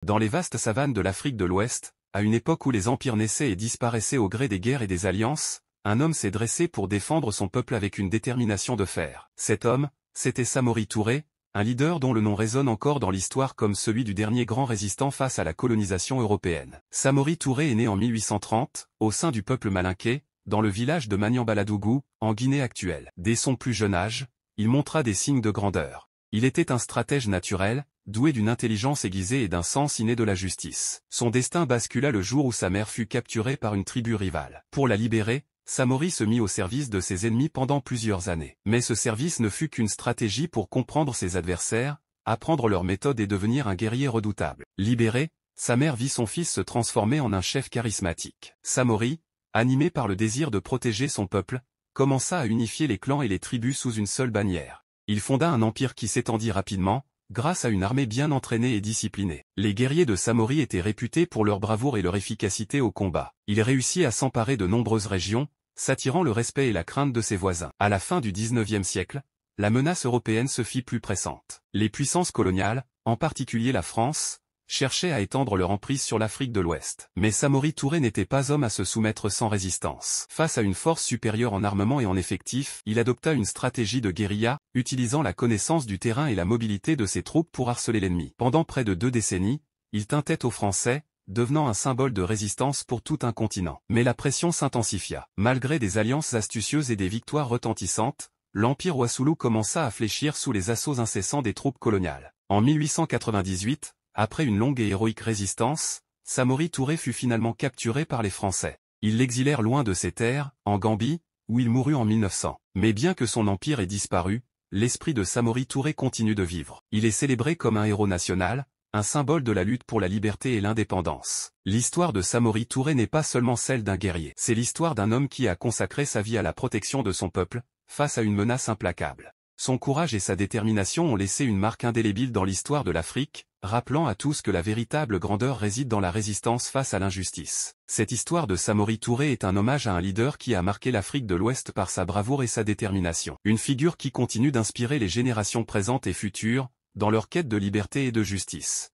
Dans les vastes savanes de l'Afrique de l'Ouest, à une époque où les empires naissaient et disparaissaient au gré des guerres et des alliances, un homme s'est dressé pour défendre son peuple avec une détermination de fer. Cet homme, c'était Samori Touré, un leader dont le nom résonne encore dans l'histoire comme celui du dernier grand résistant face à la colonisation européenne. Samori Touré est né en 1830, au sein du peuple malinké, dans le village de Maniambaladougou, en Guinée actuelle. Dès son plus jeune âge, il montra des signes de grandeur. Il était un stratège naturel, doué d'une intelligence aiguisée et d'un sens inné de la justice. Son destin bascula le jour où sa mère fut capturée par une tribu rivale. Pour la libérer, Samori se mit au service de ses ennemis pendant plusieurs années. Mais ce service ne fut qu'une stratégie pour comprendre ses adversaires, apprendre leurs méthodes et devenir un guerrier redoutable. Libéré, sa mère vit son fils se transformer en un chef charismatique. Samori, animé par le désir de protéger son peuple, commença à unifier les clans et les tribus sous une seule bannière. Il fonda un empire qui s'étendit rapidement, grâce à une armée bien entraînée et disciplinée. Les guerriers de Samori étaient réputés pour leur bravoure et leur efficacité au combat. Il réussit à s'emparer de nombreuses régions, s'attirant le respect et la crainte de ses voisins. À la fin du XIXe siècle, la menace européenne se fit plus pressante. Les puissances coloniales, en particulier la France, cherchaient à étendre leur emprise sur l'Afrique de l'Ouest. Mais Samori Touré n'était pas homme à se soumettre sans résistance. Face à une force supérieure en armement et en effectifs, il adopta une stratégie de guérilla, utilisant la connaissance du terrain et la mobilité de ses troupes pour harceler l'ennemi. Pendant près de 2 décennies, il tint tête aux Français, devenant un symbole de résistance pour tout un continent. Mais la pression s'intensifia. Malgré des alliances astucieuses et des victoires retentissantes, l'Empire Wassoulou commença à fléchir sous les assauts incessants des troupes coloniales. En 1898, après une longue et héroïque résistance, Samori Touré fut finalement capturé par les Français. Ils l'exilèrent loin de ses terres, en Gambie, où il mourut en 1900. Mais bien que son empire ait disparu, l'esprit de Samori Touré continue de vivre. Il est célébré comme un héros national, un symbole de la lutte pour la liberté et l'indépendance. L'histoire de Samori Touré n'est pas seulement celle d'un guerrier. C'est l'histoire d'un homme qui a consacré sa vie à la protection de son peuple, face à une menace implacable. Son courage et sa détermination ont laissé une marque indélébile dans l'histoire de l'Afrique, rappelant à tous que la véritable grandeur réside dans la résistance face à l'injustice. Cette histoire de Samori Touré est un hommage à un leader qui a marqué l'Afrique de l'Ouest par sa bravoure et sa détermination. Une figure qui continue d'inspirer les générations présentes et futures, dans leur quête de liberté et de justice.